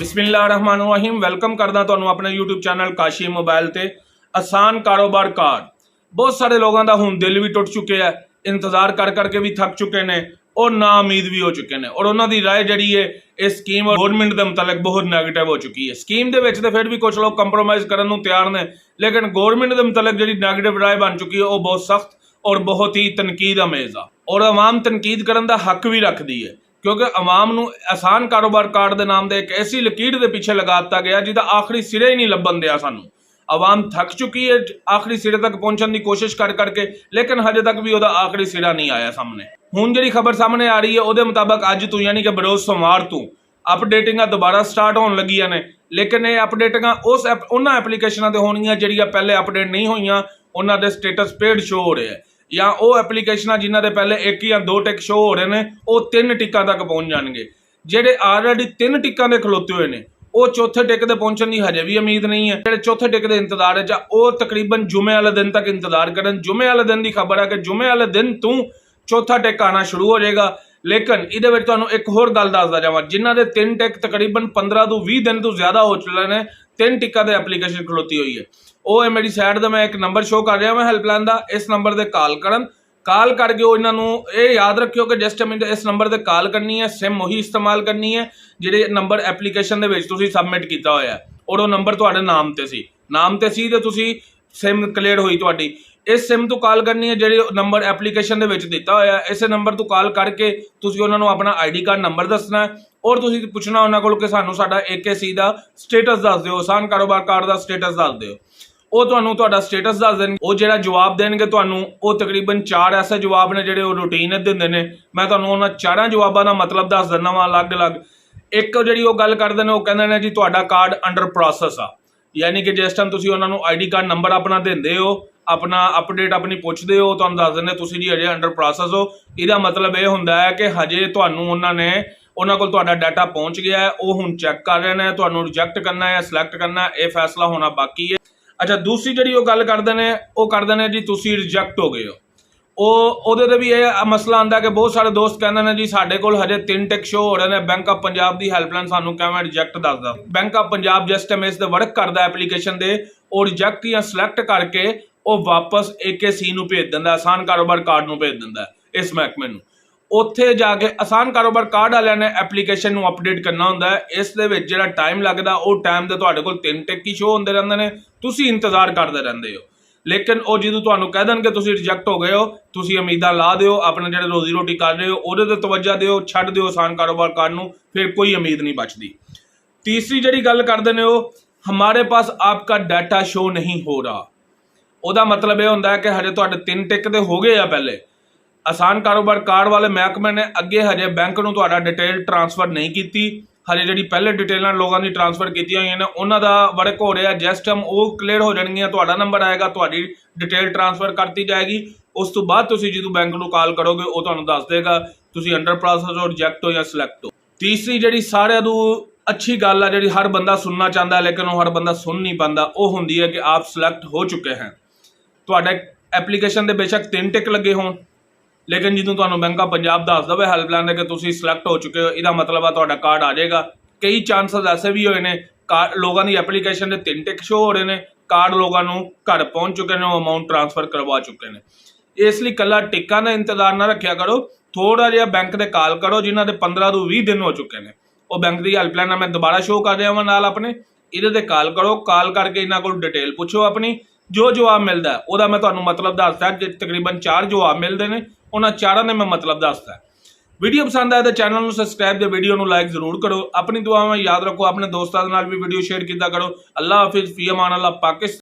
बिस्मिल्लाहिर्रहमानिर्रहीम वेलकम करदा तुहानू अपने यूट्यूब चैनल काशी मोबाइल ते आसान कारोबार कार्ड। बहुत सारे लोगों का हुण दिल भी टुट चुके हैं, इंतजार कर करके भी थक चुके हैं और ना उम्मीद भी हो चुके हैं। और उन्होंने राय जी है इस स्कीम गौरमेंट के मुतालिक बहुत नैगेटिव हो चुकी है। स्कीम के विच फिर भी कुछ लोग कंप्रोमाइज़ करने को तैयार ने, लेकिन गौरमेंट के मुतालिक जी नैगेटिव राय बन चुकी है वो बहुत सख्त और बहुत ही तनकीद अमेज़ आ। और आवाम तनकीद करने का हक भी रखती है, क्योंकि आवाम नूं आसान कारोबार कार्ड के नाम से एक ऐसी लकीर के पीछे लगा दिता गया जिसका आखिरी सिरे ही नहीं लभन दिया। सानू आवाम थक चुकी है आखिरी सिरे तक पहुंचने की कोशिश कर करके, लेकिन हजे तक भी वह आखिरी सिरा नहीं आया सामने। हुण जी खबर सामने आ रही है वो मुताबिक अज तू यानी कि बरोज सोमवार तू अपडेटिंग दोबारा स्टार्ट होने लगियां ने, लेकिन ये अपडेटिंग उस उन्होंने एप्लीकेशनों से होनियां जिहड़ियां पहले अपडेट नहीं हुई, उन्होंने स्टेटस पेड शो हो रहे हैं, या वो एप्लीकेशन जिन्हों के पहले एक या दो टिक शो हो रहे हैं वो 3 टिकां तक पहुँच जाएंगे। ਜਿਹੜੇ ਆਲਰੇਡੀ 3 ਟਿਕਾਂ ਦੇ ਖਲੋਤੇ ਹੋਏ ਨੇ ਉਹ ਚੌਥੇ ਟਿਕ ਦੇ ਪਹੁੰਚਣ ਦੀ ਹਜੇ ਵੀ ਉਮੀਦ ਨਹੀਂ ਹੈ। ਜਿਹੜੇ ਚੌਥੇ ਟਿਕ ਦੇ ਇੰਤਜ਼ਾਰ ਵਿੱਚ ਆ ਉਹ ਤਕਰੀਬਨ ਜੁਮੇ ਵਾਲੇ ਦਿਨ ਤੱਕ ਇੰਤਜ਼ਾਰ ਕਰਨ। ਜੁਮੇ ਵਾਲੇ ਦਿਨ ਦੀ ਖਬਰ ਹੈ ਕਿ ਜੁਮੇ ਵਾਲੇ ਦਿਨ ਤੋਂ ਚੌਥਾ ਟਿਕ ਆਣਾ ਸ਼ੁਰੂ ਹੋ ਜਾਏਗਾ। ਲੇਕਿਨ ਇਹਦੇ ਵਿੱਚ ਤੁਹਾਨੂੰ ਇੱਕ ਹੋਰ ਗੱਲ ਦੱਸਦਾ ਜਾਵਾਂ, ਜਿਨ੍ਹਾਂ ਦੇ 3 ਟਿਕ ਤਕਰੀਬਨ 15 ਤੋਂ 20 ਦਿਨ ਤੋਂ ਜ਼ਿਆਦਾ ਹੋ ਚੁੱਕੇ ਨੇ, 3 ਟਿਕਾਂ ਦੇ ਐਪਲੀਕੇਸ਼ਨ ਖਲੋਤੀ ਹੋਈ ਹੈ। ਉਹ ਮੇਰੀ ਸਾਈਡ ਦਾ ਮੈਂ ਇੱਕ ਨੰਬਰ ਸ਼ੋ ਕਰ ਰਿਹਾ, ਮੈਂ ਹੈਲਪਲਾइन ਦਾ, ਇਸ ਨੰਬਰ ਤੇ ਕਾਲ ਕਰਨ। ਕਾਲ करके इन्हों ये याद रखियो कि जिस टाइम इस नंबर से कॉल करनी है सिम उही इस्तेमाल करनी है जिहड़े नंबर एप्लीकेशन तुसीं सबमिट किया होया और वो नंबर तुहाडे नाम ते सी ते तुसीं सिम क्लीयर हुई तुहाडी। इस सिम तो कॉल करनी है जिहड़े नंबर एप्लीकेशन दिता होया, इस नंबर तो कॉल करके तुसीं उन्हां नूं अपना ID कार्ड नंबर दसना है और तुसीं पुछना उन्हां कोल कि सानूं साडा AKC दा स्टेटस दस दिओ, आसान कारोबार कार्ड दा स्टेटस दस दिओ। वो तुहानूं तुहाडा स्टेटस दस देणगे। वो जिहड़ा जवाब देणगे तुहानूं वो तकरीबन 4 ऐसे जवाब ने जिहड़े रूटीन दिंदे ने। मैं तुहानूं उन्हां 4 जवाबां दा मतलब दस दिंदा वां अलग अलग। एक जिहड़ी वो गल करदे ने वो कहंदे ने जी तुहाडा कार्ड अंडर प्रोसैस आ, यानी कि जिस टाइम तुसीं उन्हां नूं ID कार्ड नंबर अपना दिंदे हो, अपना अपडेट अपनी पुछदे हो, तुहानूं दस दिंदे तुसीं जी हजे अंडर प्रोसैस हो। इहदा मतलब ये हुंदा है कि हजे तुहानूं उन्हां ने उन्हां कोल तुहाडा डाटा पहुँच गया है, वो हुण चैक कर रहे हैं, तुहानूं रिजैक्ट करना है या सिलैक्ट करना है, ये फैसला होना बाकी है। अच्छा, दूसरी जी वो गल करते हैं वो करते हैं जी तुसी रिजैक्ट हो गए हो। वो भी ये मसला आता है कि बहुत सारे दोस्त कहते हैं जी साढ़े कोल हजे 3 टिक शो हो रहे हैं, बैंक ऑफ पंजाब की हैल्पलाइन सानू किवें रिजैक्ट दसदा। बैंक ऑफ पंजाब जिस टाइम इस वर्क करता एप्लीकेशन दे वो रिजैक्ट या सिलैक्ट करके वो वापस AKC नूं भेज दिंदा, आसान कारोबार कार्ड नूं भेज दिंदा इस महकमे नूं। उत्थे जाके आसान कारोबार कार्ड वालियां ने एप्लीकेशन नूं अपडेट करना हुंदा है। इस दे विच जिहड़ा टाइम लगदा वो टाइम दे तुहाडे कोल 3 टिक ही शो हुंदे रहिंदे ने, तुसीं इंतजार करदे रहिंदे हो। लेकिन वो जदों तुहानूं कह देण कि तुसीं रिजैक्ट हो गए हो, तुसीं उम्मीदां ला दिओ, अपने जिहड़े रोजी रोटी कर रहे हो उहदे ते तवज्जो दिओ, छड्ड दिओ आसान कारोबार कार्ड नूं, फिर कोई उम्मीद नहीं बचदी। तीसरी जिहड़ी गल करदे ने वो हमारे पास आपका डाटा शो नहीं हो रहा। ਉਹਦਾ मतलब यह होंदा है कि हजे तुहाडे 3 टिक ते हो गए आ पहले। आसान कारोबार कार्ड वाले महकमे ने अगे हजे बैंक नूं तुहाडा डिटेल ट्रांसफर नहीं की, हजे जिहड़ी पहले डिटेलां लोगों की ट्रांसफर की हुई ने उन्हां दा वर्क हो रहा। जिस टाइम वो क्लीयर हो जाणगियां तुहाडा नंबर आएगा, तुहाडी डिटेल ट्रांसफर करती जाएगी। उस तो बाद तुसीं जदों बैंक नूं कॉल करोगे वो तुहानूं दस देगा तुसीं अंडर प्रोसैस हो, रिजैक्ट हो या सिलैक्ट हो। तीसरी जिहड़ी सारिआं तों अच्छी गल है जिहड़ी हर बंदा सुनना चाहता है लेकिन वो हर बंदा सुन नहीं पाता, वो हुंदी है कि आप सिलैक्ट हो चुके हैं। तुहाडे एप्लीकेशन दे बेशक 3 टिक लगे होण, लेकिन जो तुहानूं बैंक ऑफ पंजाब दस दवे हेल्पलाइन कि तुसीं सिलैक्ट हो चुके हो, इसका मतलब है तुहाडा कार्ड आ जाएगा। कई चांसेस ऐसे भी होए ने लोगों की एप्लीकेशन के 3 टिक शो हो रहे हैं, कार्ड लोगों घर पहुँच चुके हैं, अमाउंट ट्रांसफर करवा चुके हैं। इसलिए कला टिक्का का इंतजार ना रखा करो, थोड़ा जिहा बैंक से कॉल करो जिन्हों के 15 तो 20 दिन हो चुके हैं। वो बैंक की हेल्पलाइन मैं दोबारा शो कर रहा वां नाल अपने, इहदे कॉल करो, कॉल करके इन्हां कोल डिटेल पुछो अपनी, जो जवाब मिलता है वह मैं तुहानूं मतलब दसदा। तकरीबन 4 जवाब मिलते हैं, उन्होंने 4 ने मैं मतलब दसदा। वीडियो पसंद आए तो चैनल को सबसक्राइब, वीडियो को लाइक जरूर करो। अपनी दुआ में याद रखो, अपने दोस्तों के नाल भी वीडियो शेयर किया करो। अल्लाह हाफिज़, फी अमान अल्लाह, पाकिस्तान।